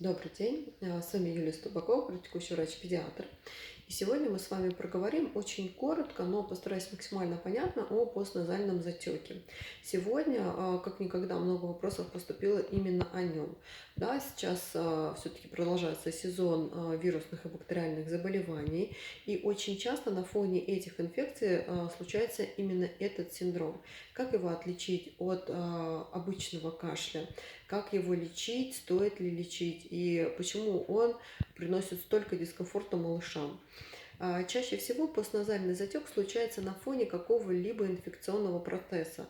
Добрый день, с вами Юлия Стубакова, практикующий врач-педиатр. И сегодня мы с вами проговорим очень коротко, но постараюсь максимально понятно о постназальном затеке. Сегодня, как никогда, много вопросов поступило именно о нем. Да, сейчас все-таки продолжается сезон вирусных и бактериальных заболеваний, и очень часто на фоне этих инфекций случается именно этот синдром. Как его отличить от обычного кашля? Как его лечить, стоит ли лечить и почему он приносит столько дискомфорта малышам. Чаще всего постназальный затек случается на фоне какого-либо инфекционного процесса.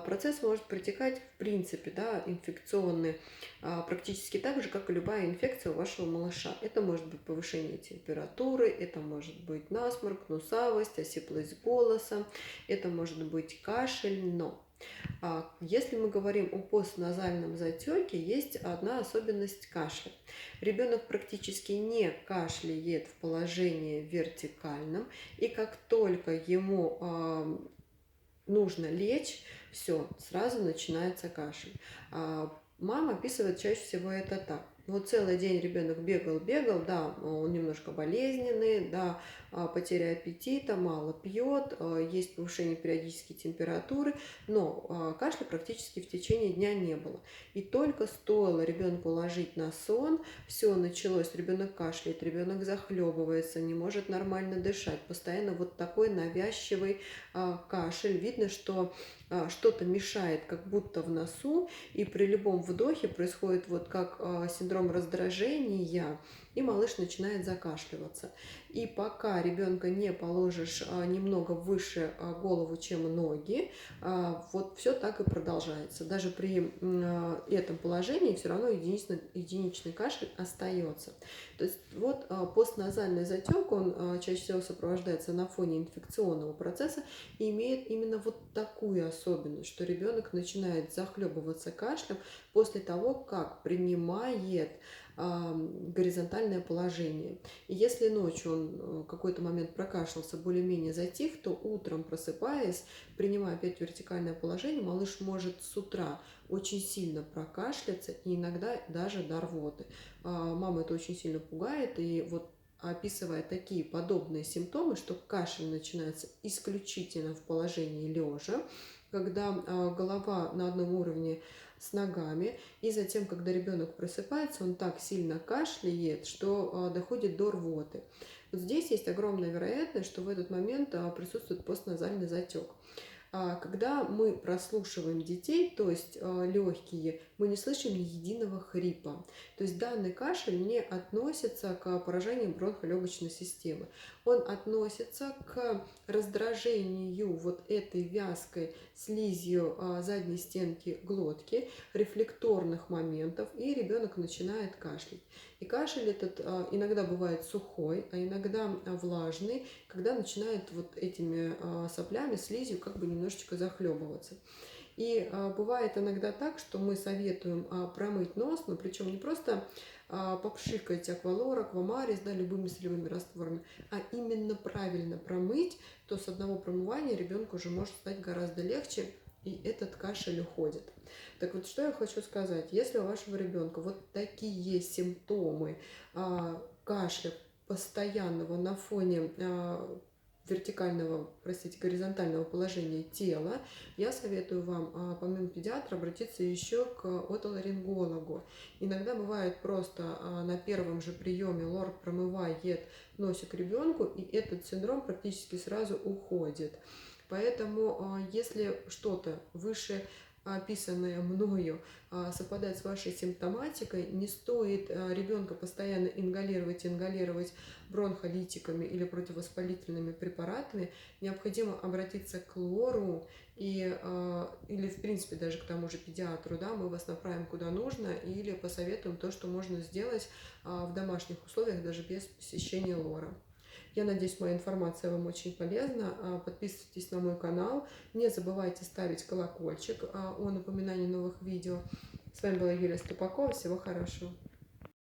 Процесс может протекать в принципе, да, инфекционный, практически так же, как и любая инфекция у вашего малыша. Это может быть повышение температуры, это может быть насморк, гнусавость, осиплость голоса, это может быть кашель, но если мы говорим о постназальном затеке, есть одна особенность кашля. Ребенок практически не кашляет в положении вертикальном, и как только ему нужно лечь, все, сразу начинается кашель. Мама описывает чаще всего это так. Вот целый день ребенок бегал, да, он немножко болезненный, да, потеря аппетита, мало пьет, есть повышение периодически температуры, но кашля практически в течение дня не было. И только стоило ребенку ложить на сон, все началось, ребенок кашляет, ребенок захлебывается, не может нормально дышать, постоянно вот такой навязчивый кашель. Видно, что что-то мешает как будто в носу, и при любом вдохе происходит вот как синдром раздражения, и малыш начинает закашливаться. И пока ребенка не положишь немного выше голову, чем ноги, вот все так и продолжается. Даже при этом положении все равно единичный кашель остается. То есть вот постназальный затек, он чаще всего сопровождается на фоне инфекционного процесса и имеет именно вот такую особенность, что ребенок начинает захлебываться кашлем после того, как принимает горизонтальное положение. И если ночью он какой-то момент прокашлялся, более-менее затих, то утром, просыпаясь, принимая опять вертикальное положение, малыш может с утра очень сильно прокашляться и иногда даже до рвоты. Мама это очень сильно пугает, и вот описывая такие подобные симптомы, что кашель начинается исключительно в положении лежа, когда голова на одном уровне с ногами, и затем, когда ребенок просыпается, он так сильно кашляет, что доходит до рвоты. Вот здесь есть огромная вероятность, что в этот момент присутствует постназальный затек. Когда мы прослушиваем детей, то есть легкие, мы не слышим ни единого хрипа. То есть данный кашель не относится к поражению бронхолегочной системы. Он относится к раздражению вот этой вязкой слизью задней стенки глотки, рефлекторных моментов, и ребенок начинает кашлять. И кашель этот иногда бывает сухой, а иногда влажный, когда начинает вот этими соплями, слизью как бы немножечко захлебываться. И бывает иногда так, что мы советуем промыть нос, но причем не просто попшикать аквалор, аквамарис, да, любыми солевыми растворами, а именно правильно промыть, то с одного промывания ребенку уже может стать гораздо легче, и этот кашель уходит. Так вот, что я хочу сказать. Если у вашего ребенка вот такие симптомы кашля постоянного на фоне вертикального, простите, горизонтального положения тела, я советую вам, помимо педиатра, обратиться еще к отоларингологу. Иногда бывает просто на первом же приеме лор промывает носик ребенку, и этот синдром практически сразу уходит. Поэтому, если что-то выше описанное мною совпадает с вашей симптоматикой, не стоит ребенка постоянно ингалировать бронхолитиками или противовоспалительными препаратами. Необходимо обратиться к лору или, в принципе, даже к тому же педиатру. Да, мы вас направим куда нужно или посоветуем то, что можно сделать в домашних условиях, даже без посещения лора. Я надеюсь, моя информация вам очень полезна. Подписывайтесь на мой канал. Не забывайте ставить колокольчик о напоминании новых видео. С вами была Юлия Ступакова. Всего хорошего.